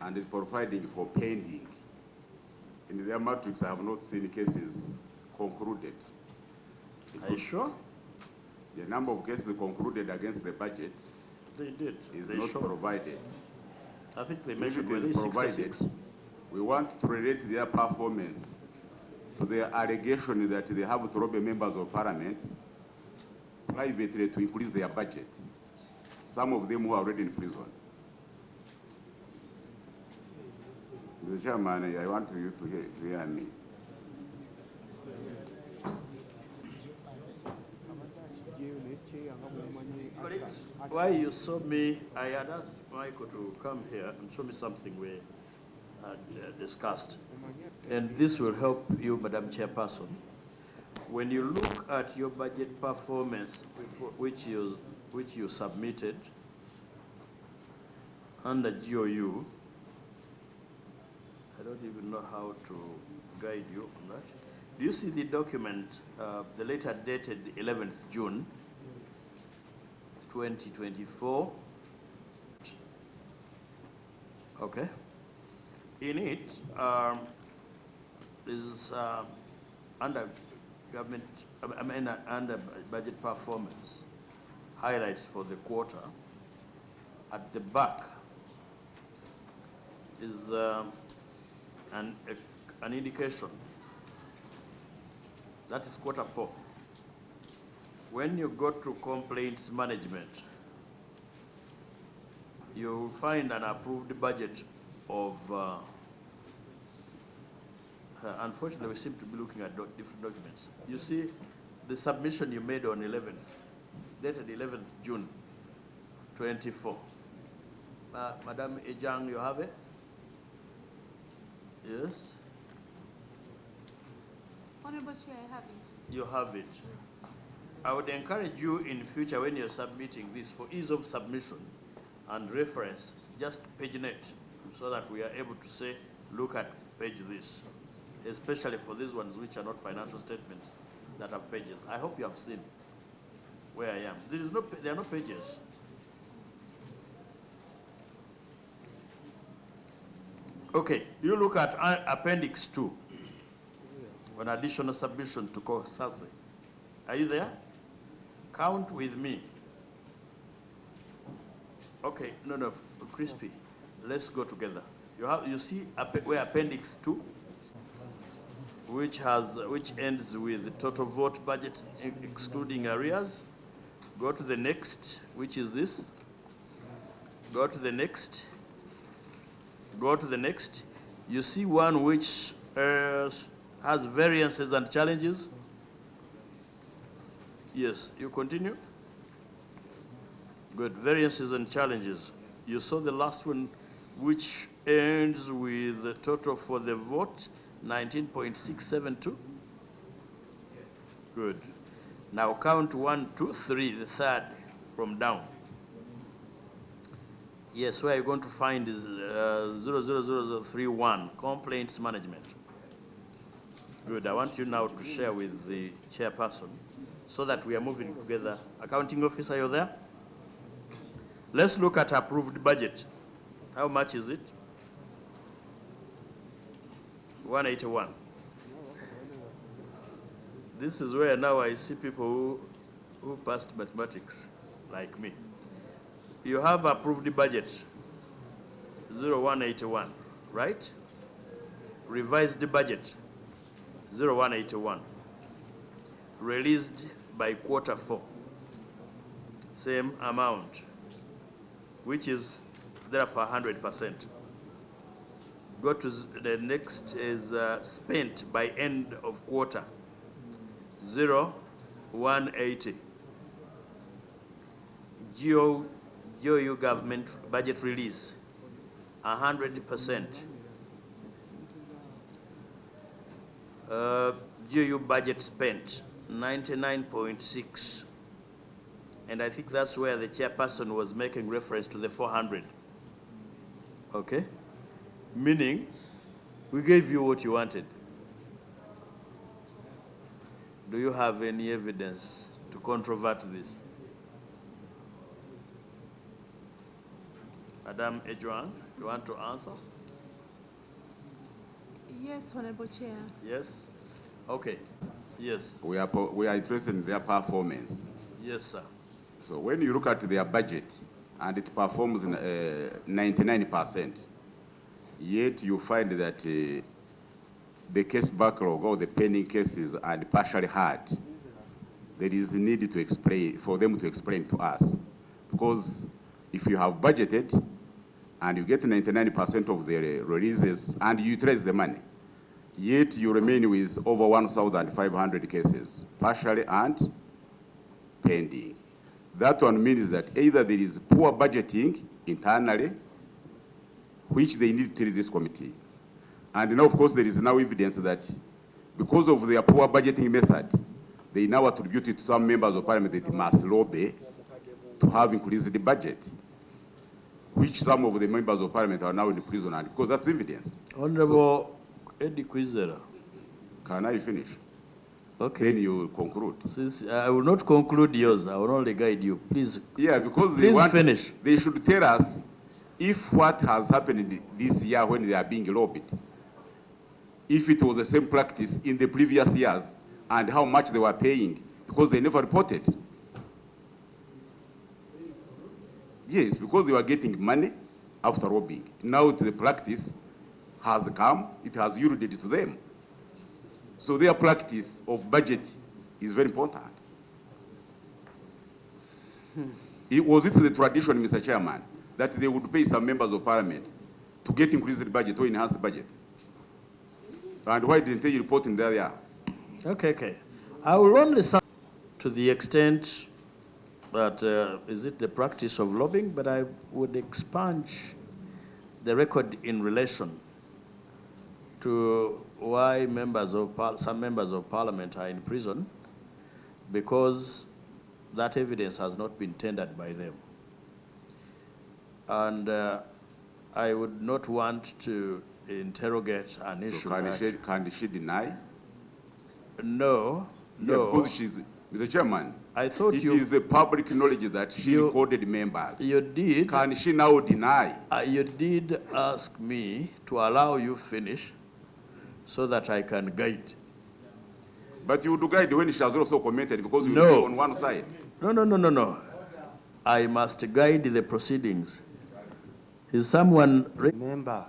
and is providing for pending. In their matrix, I have not seen cases concluded. Are you sure? The number of cases concluded against the budget They did. is They not showed. provided. I think they If mentioned it is provided, we want to relate their performance to the allegation that they have to rob members of parliament privately to increase their budget. Some of them who are already in prison. Mr. Chairman, I want you to hear me. Why you saw me, I had asked Michael to come here and show me something we had discussed. And this will help you, Madam Chairperson. When you look at your budget performance, which you submitted under GOU, I don't even know how to guide you on that. Do you see the document, the letter dated 11th June, 2024? Okay. In it, is under government, under budget performance, highlights for the quarter. At the back is an indication. That is quarter 4. When you go to complaints management, you'll find an approved budget of, unfortunately, we seem to be looking at different documents. You see the submission you made on 11th, dated 11th June 24. Madam Ejang, you have it? Yes? Honorable Chair, I have it. You have it. I would encourage you in future when you're submitting this, for ease of submission and reference, just paginate so that we are able to say, look at page this, especially for these ones which are not financial statements that have pages. I hope you have seen where I am. There are no pages. Okay, you look at Appendix 2, an additional submission to Cosase. Are you there? Count with me. Okay, no, Crispy, let's go together. You see where Appendix 2, which ends with the total vote budget excluding arrears. Go to the next, which is this. Go to the next. Go to the next. You see one which has variances and challenges. Yes, you continue. Good, variances and challenges. You saw the last one, which ends with the total for the vote, 19.672. Good. Now count 1, 2, 3, the third from down. Yes, where you're going to find is 000031, complaints management. Good, I want you now to share with the chairperson so that we are moving together. Accounting officer, are you there? Let's look at approved budget. How much is it? 181. This is where now I see people who passed mathematics, like me. You have approved budget, 0181, right? Revised budget, 0181. Released by quarter 4, same amount, which is therefore 100%. Go to the next is spent by end of quarter, 0180. GOU government budget release, 100%. GOU budget spent, 99.6. And I think that's where the chairperson was making reference to the 400. Okay? Meaning, we gave you what you wanted. Do you have any evidence to controvert this? Madam Ejuan? You want to answer? Yes, Honorable Chair. Yes? Okay. Yes. We are interested in their performance. Yes, sir. So when you look at their budget and it performs 99%, yet you find that the case backlog or the pending cases are partially hard, there is a need to explain, for them to explain to us. Because if you have budgeted and you get 99% of the releases and you utilize the money, yet you remain with over 1,500 cases, partially and pending. That one means that either there is poor budgeting internally, which they need to tell this committee. And now, of course, there is now evidence that because of their poor budgeting method, they now attribute it to some members of parliament that must lobby to have increased the budget, which some of the members of parliament are now in prison, and because that's evidence. Honorable Eddie Kwizera. Can I finish? Okay. Then you conclude. Since I will not conclude yours, I will only guide you. Please. Yeah, because Please finish. They should tell us if what has happened this year when they are being lobbied, if it was the same practice in the previous years and how much they were paying, because they never reported. Yes, because they were getting money after lobbying. Now the practice has come, it has yielded to them. So their practice of budget is very important. Was it the tradition, Mr. Chairman, that they would pay some members of parliament to get increased budget or enhanced budget? And why didn't they report in there? Okay. I will only say to the extent that is it the practice of lobbying, but I would expunge the record in relation to why some members of parliament are in prison, because that evidence has not been tendered by them. And I would not want to interrogate an issue. Can she deny? No. Because she's, Mr. Chairman, I thought it is the public knowledge that she recorded members. You did. Can she now deny? You did ask me to allow you finish so that I can guide. But you would guide when she has also commented, because you No. be on one side. No. I must guide the proceedings. Is someone... Remember,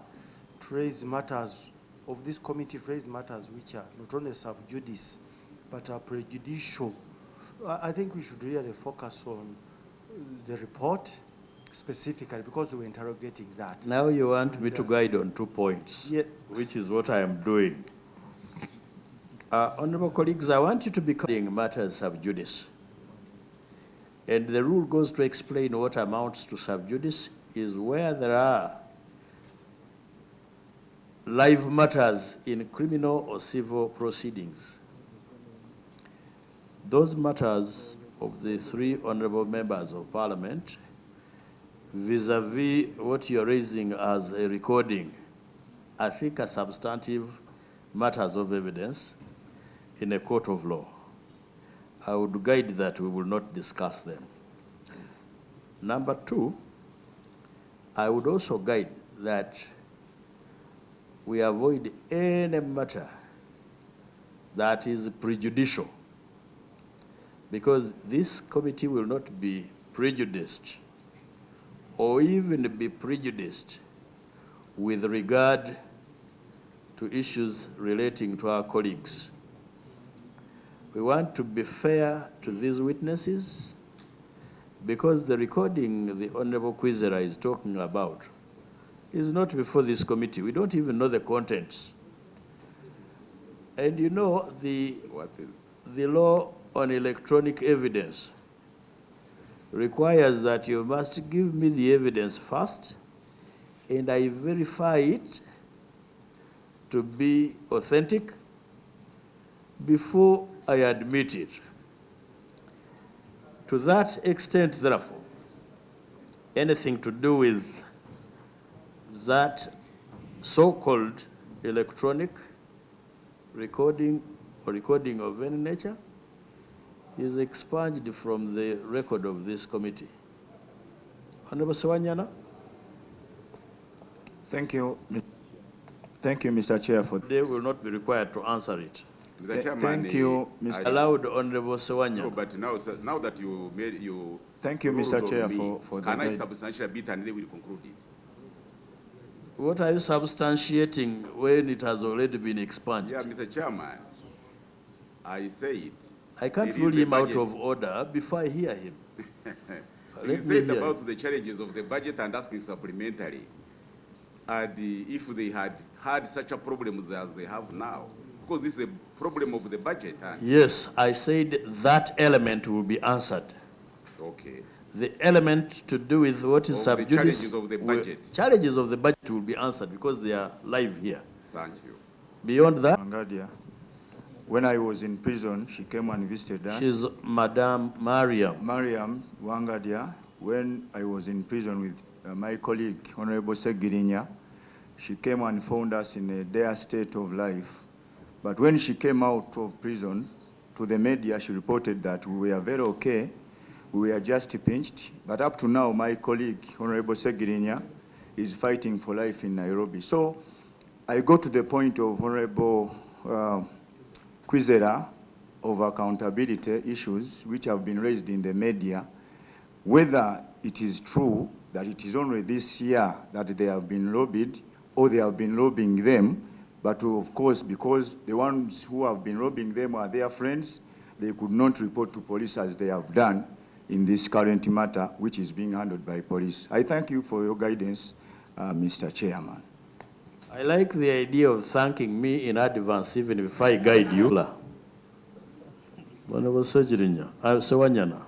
to raise matters of this committee, raise matters which are not only sub judice, but are prejudicial. I think we should really focus on the report specifically, because we're interrogating that. Now you want me to guide on 2 points, Yeah. which is what I am doing. Honorable colleagues, I want you to be covering matters sub judice. And the rule goes to explain what amounts to sub judice is where there are live matters in criminal or civil proceedings. Those matters of the 3 honorable members of parliament, vis-a-vis what you're raising as a recording, I think are substantive matters of evidence in a court of law. I would guide that we will not discuss them. Number 2, I would also guide that we avoid any matter that is prejudicial, because this committee will not be prejudiced or even be prejudiced with regard to issues relating to our colleagues. We want to be fair to these witnesses, because the recording the Honorable Kwizera is talking about is not before this committee. We don't even know the contents. And you know, the law on electronic evidence requires that you must give me the evidence first, and I verify it to be authentic before I admit it. To that extent, therefore, anything to do with that so-called electronic recording or recording of any nature is expunged from the record of this committee. Honorable Sawanyana? Thank you. Thank you, Mr. Chair, for They will not be required to answer it. Mr. Chairman, thank you, Mr. Allowed Honorable Sewanya. No, but now, sir, now that you Thank you, ruled Mr. on Chair, me, for can I the substantiate a bit and then we'll conclude it? What are you substantiating when it has already been expunged? Yeah, Mr. Chairman, I say it. I can't It is rule a him out budget. of order before I hear him. He Let me said hear about it. the challenges of the budget and asking supplementary. And if they had had such a problem as they have now, because this is a problem of the budget. And Yes, I said that element will be answered. okay. The element to do with what is Of sub the judice challenges of the will- budget. challenges of the budget will be answered because they are live here. Thank you. Beyond that, Wangadya. When I was in prison, she came and visited us. she's Madame Mariam. Mariam Wangadya, when I was in prison with my colleague, Honorable Segirinya, she came and found us in a dire state of life. But when she came out of prison, to the media, she reported that we were very okay. We were just pinched. But up to now, my colleague, Honorable Segirinya, is fighting for life in Nairobi. So I go to the point of Honorable Kwizera of accountability issues which have been raised in the media, whether it is true that it is only this year that they have been lobbied or they have been lobbying them, but of course, because the ones who have been lobbying them are their friends, they could not report to police as they have done in this current matter, which is being handled by police. I thank you for your guidance, Mr. Chairman. I like the idea of thanking me in advance, even if I guide you. Honorable Sewanyana,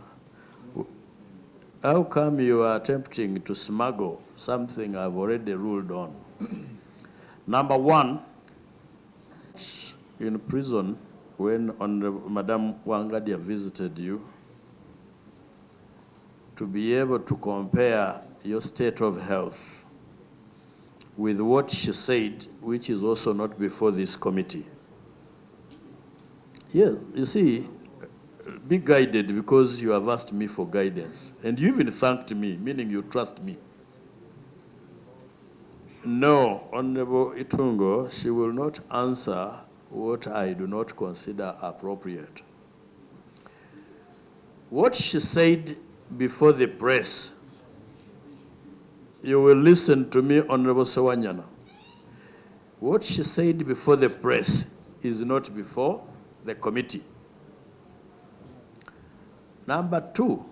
how come you are attempting to smuggle something I've already ruled on? Number one, in prison, when Madame Wangadya visited you, to be able to compare your state of health with what she said, which is also not before this committee. Yeah, you see, be guided because you have asked me for guidance. And you even thanked me, meaning you trust me. No, Honorable Itungo, she will not answer what I do not consider appropriate. What she said before the press, you will listen to me, Honorable Sewanyana. What she said before the press is not before the committee. Number two,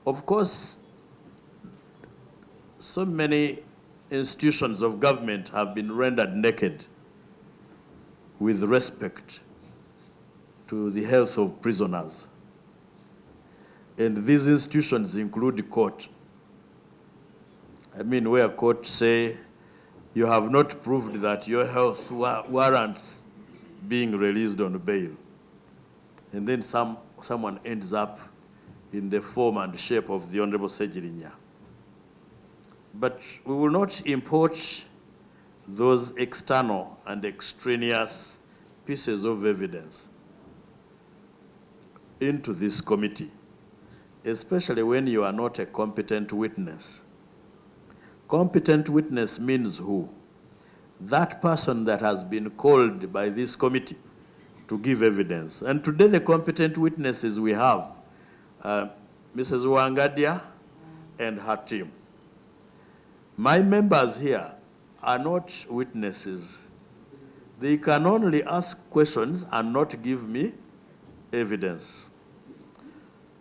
of course, so many institutions of government have been rendered naked with respect to the health of prisoners. And these institutions include the court. I mean, where courts say you have not proved that your health warrants being released on bail. And then someone ends up in the form and shape of the Honorable Segirinya. But we will not import those external and extraneous pieces of evidence into this committee, especially when you are not a competent witness. Competent witness means who? That person that has been called by this committee to give evidence. And today the competent witnesses we have, Mrs. Wangadya and her team. My members here are not witnesses. They can only ask questions and not give me evidence.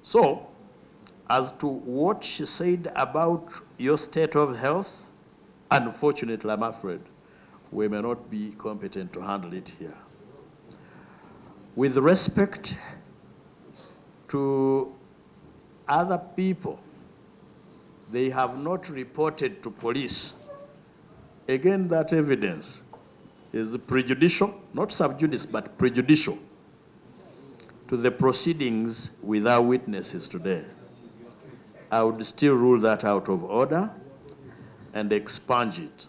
So, as to what she said about your state of health, unfortunately, I'm afraid, we may not be competent to handle it here. With respect to other people, they have not reported to police. Again, that evidence is prejudicial, not sub judice, but prejudicial to the proceedings with our witnesses today. I would still rule that out of order and expunge it.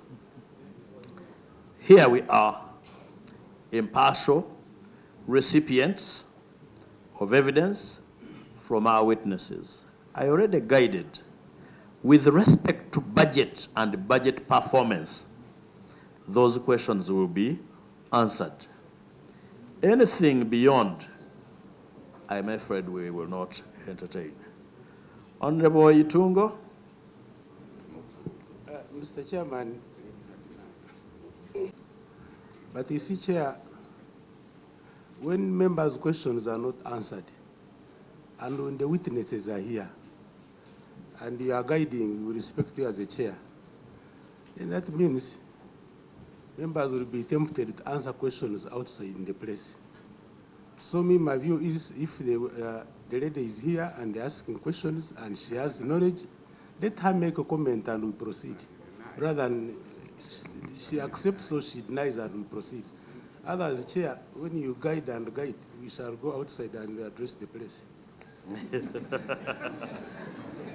Here we are, impartial recipients of evidence from our witnesses. I already guided With respect to budget and budget performance, those questions will be answered. Anything beyond, I'm afraid we will not entertain. Honorable Itungo? Mr. Chairman, but you see, Chair, when members' questions are not answered, and when the witnesses are here, and you are guiding with respect to you as a chair, then that means members will be tempted to answer questions outside in the place. So my view is, if the lady is here and asking questions and she has knowledge, let her make a comment and we proceed, rather than she accepts or she denies and we proceed. Otherwise, Chair, when you guide and guide, we shall go outside and address the place.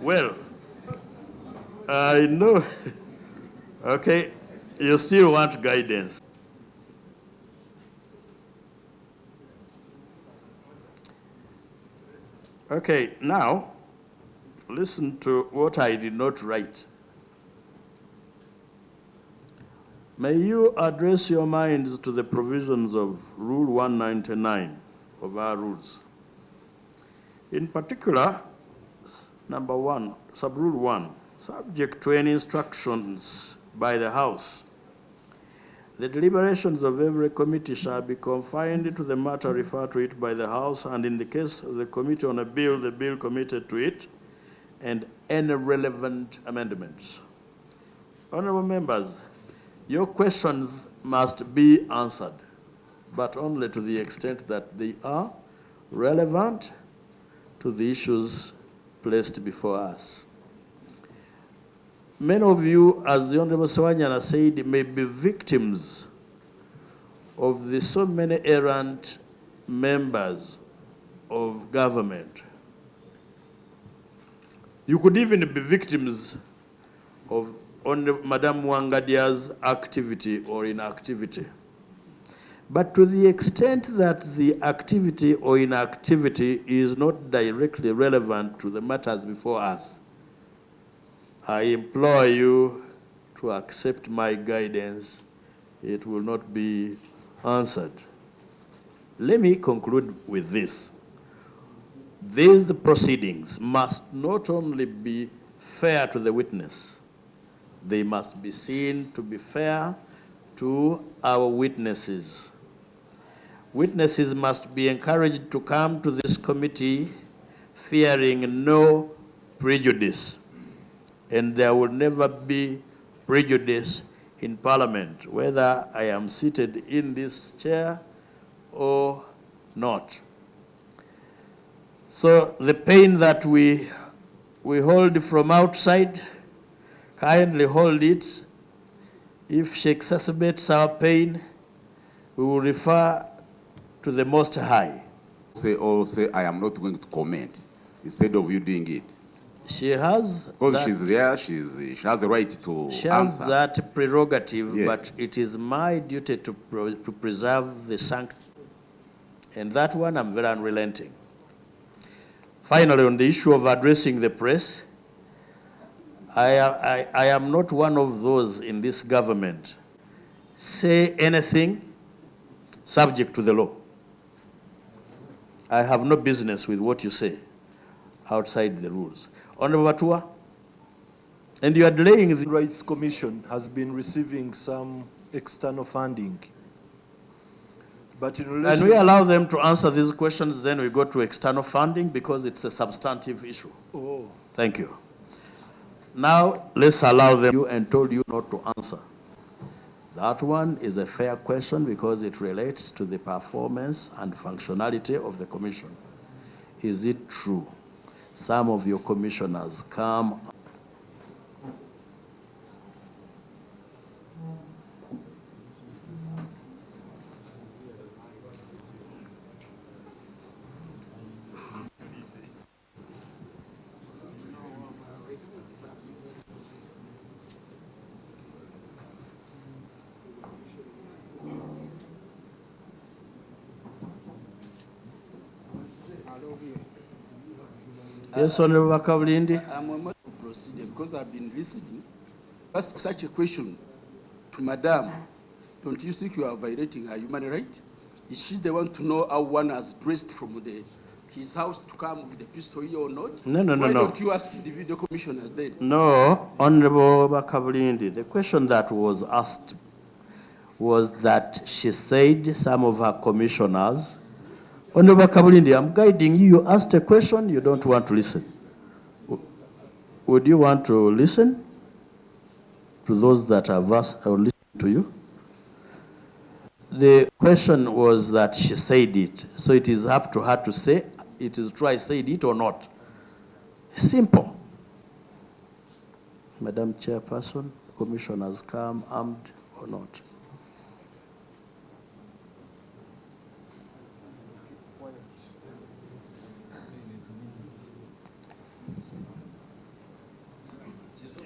Well, I know. Okay, you still want guidance. Okay, now, listen to what I did not write. May you address your minds to the provisions of Rule 199 of our rules. In particular, number 1, sub-rule 1, subject to any instructions by the House, the deliberations of every committee shall be confined to the matter referred to it by the House, and in the case of the committee on a bill, the bill committed to it, and any relevant amendments. Honorable members, your questions must be answered, but only to the extent that they are relevant to the issues placed before us. Many of you, as the Honorable Sawanyana said, may be victims of the so many errant members of government. You could even be victims of Madam Wangadya's activity or inactivity. But to the extent that the activity or inactivity is not directly relevant to the matters before us, I implore you to accept my guidance. It will not be answered. Let me conclude with this. These proceedings must not only be fair to the witness, they must be seen to be fair to our witnesses. Witnesses must be encouraged to come to this committee fearing no prejudice. And there will never be prejudice in Parliament, whether I am seated in this chair or not. So the pain that we hold from outside, kindly hold it. If she exacerbates our pain, we will refer to the Most High. Say, I am not going to comment, instead of you doing it. She has Because that, she's there, she has the right to she has answer. that prerogative, Yes. but it is my duty to preserve the sanctity. And that one I'm very unrelenting. Finally, on the issue of addressing the press, I am not one of those in this government. Say anything subject to the law. I have no business with what you say outside the rules. Honorable Batua, and you are delaying the Rights Commission has been receiving some external funding. But in relation, and we allow them to answer these questions, then we go to external funding because it's a substantive issue. oh, Thank you. Now, let's allow them and told you not to answer. That one is a fair question because it relates to the performance and functionality of the commission. Is it true? Some of your commissioners come. Yes, Honorable Bakabulindi. I'm able to proceed because I've been listening, ask such a question to Madam, don't you think you are violating her human right? Is she the one to know how one has dressed from his house to come with the pistol here or not? No. Why don't you ask individual commissioners then? No, Honorable Bakabulindi, the question that was asked was that she said some of her commissioners. Honorable Bakabulindi, I'm guiding you. You asked a question, you don't want to listen. Would you want to listen to those that have asked or listened to you? The question was that she said it, so it is up to her to say it is true I said it or not. Simple. Madam Chairperson, commissioners come armed or not.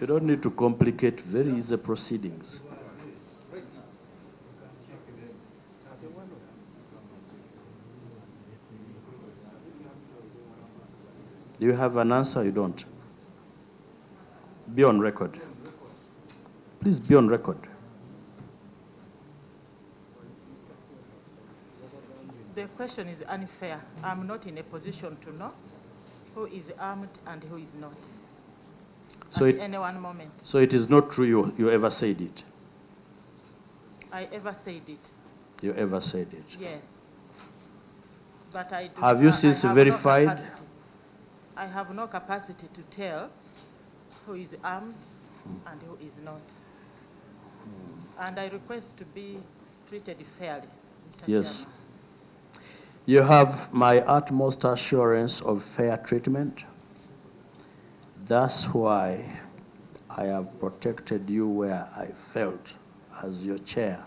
You don't need to complicate very easy proceedings. Do you have an answer? You don't. Be on record. Please be on record. The question is unfair. I'm not in a position to know who is armed and who is not. So at any one moment. So it is not true you ever said it? I ever said it. You ever said it? Yes. But I do. Have you since verified? No capacity. I have no capacity to tell who is armed and who is not. And I request to be treated fairly, Mr. Yes. Chairman. You have my utmost assurance of fair treatment. That's why I have protected you where I felt, as your chair,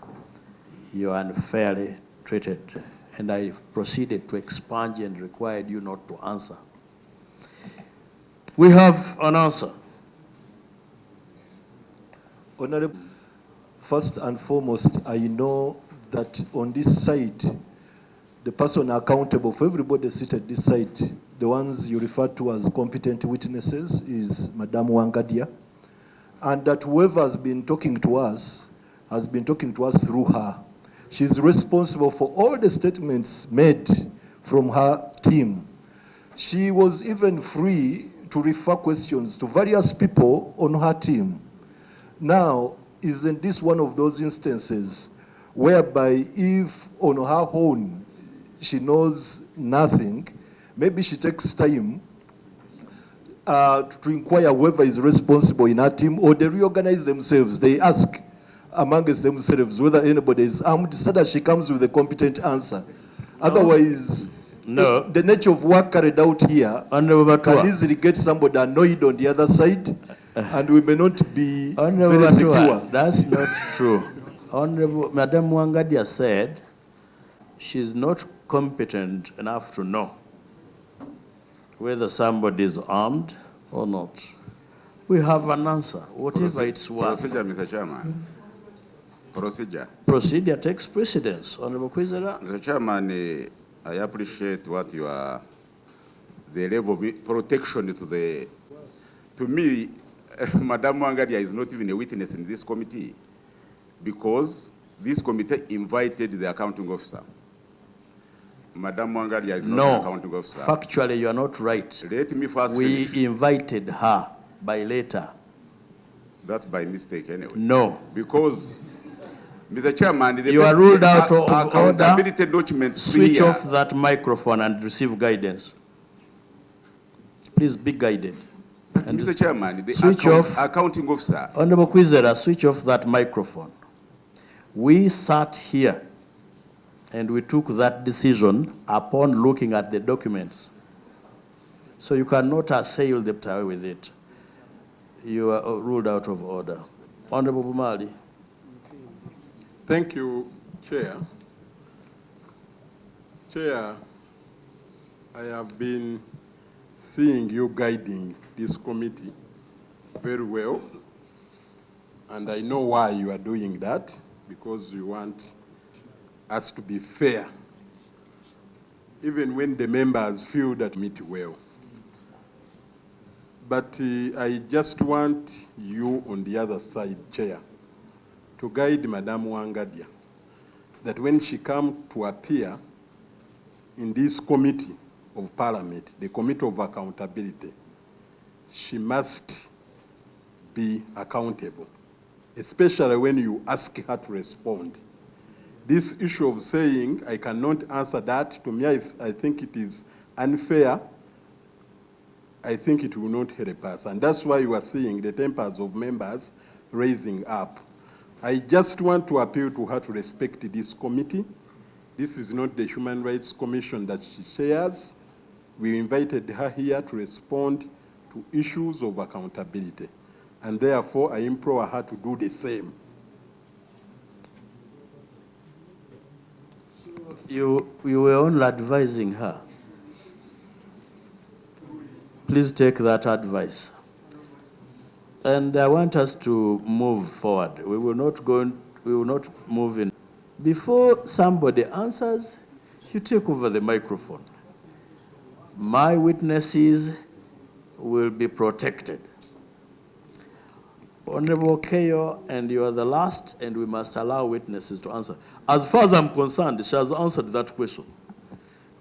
you are unfairly treated. And I proceeded to expunge and required you not to answer. We have an answer. Honorable, first and foremost, I know that on this side, the person accountable for everybody seated this side, the ones you refer to as competent witnesses, is Madam Wangadya, and that whoever has been talking to us has been talking to us through her. She's responsible for all the statements made from her team. She was even free to refer questions to various people on her team. Now, isn't this one of those instances whereby if on her own she knows nothing, maybe she takes time to inquire whoever is responsible in her team, or they reorganize themselves. They ask amongst themselves whether anybody is armed, so that she comes with a competent answer. No. Otherwise, no. The nature of work carried out here can easily get somebody annoyed on the other side, and we may not be very secure. That's not true. Honorable Madam Wangadya said she's not competent enough to know whether somebody is armed or not. We have an answer, whatever it's worth. Procedure, Mr. Chairman. Procedure. Procedure takes precedence. Honorable Kwizera. Mr. Chairman, I appreciate what you are, the level of protection to me, Madam Wangadya is not even a witness in this committee, because this committee invited the accounting officer. Madam Wangadya is not an accounting officer. Factually, you are not right. Let me first finish. Invited her by letter. That's by mistake anyway. No. Because, Mr. Chairman, you are ruled out of accountability documents. Switch off that microphone and receive guidance. Please be guided. And Mr. Chairman, the accounting officer. Honorable Kwizera, switch off that microphone. We sat here and we took that decision upon looking at the documents. So you cannot assail the tower with it. You are ruled out of order. Honorable Bumali. Thank you, Chair. Chair, I have been seeing you guiding this committee very well, and I know why you are doing that, because you want us to be fair, even when the members feel that meet well. But I just want you on the other side, Chair, to guide Madam Wangadya, that when she comes to appear in this committee of Parliament, the Committee of Accountability, she must be accountable, especially when you ask her to respond. This issue of saying, I cannot answer that, to me, I think it is unfair. I think it will not help us. And that's why you are seeing the tempers of members raising up. I just want to appeal to her to respect this committee. This is not the Human Rights Commission that she chairs. We invited her here to respond to issues of accountability. And therefore, I implore her to do the same. You were only advising her. Please take that advice. And I want us to move forward. We will not move in. Before somebody answers, you take over the microphone. My witnesses will be protected. Honorable Keyo, and you are the last, and we must allow witnesses to answer. As far as I'm concerned, she has answered that question.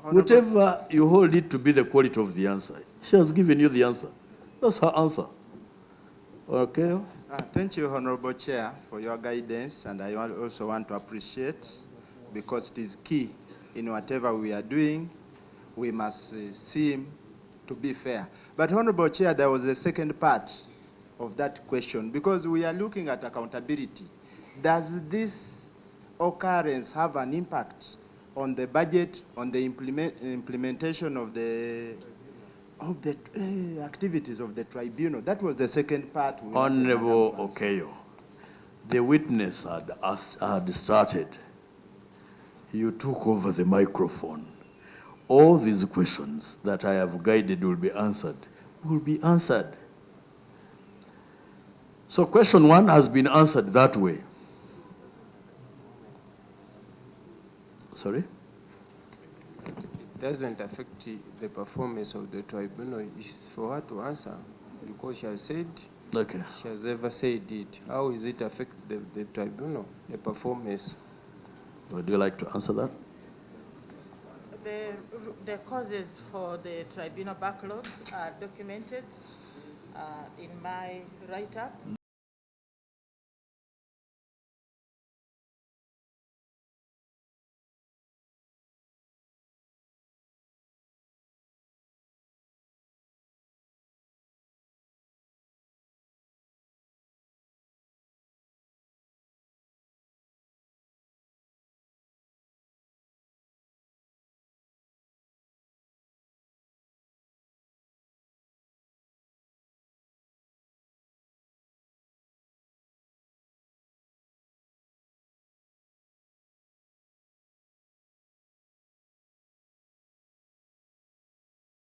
Whatever you hold it to be the quality of the answer, she has given you the answer. That's her answer. Okay? Thank you, Honorable Chair, for your guidance, and I also want to appreciate, because it is key in whatever we are doing, we must seem to be fair. But Honorable Chair, there was a second part of that question, because we are looking at accountability. Does this occurrence have an impact on the budget, on the implementation of the activities of the tribunal? That was the second part. Honorable Okeyo, the witness had started. You took over the microphone. All these questions that I have guided will be answered. So question 1 has been answered that way. Sorry? It doesn't affect the performance of the tribunal. It's for her to answer, because she has said, okay, she has ever said it. How is it affect the tribunal, the performance? Would you like to answer that? The causes for the tribunal backlogs are documented in my write-up.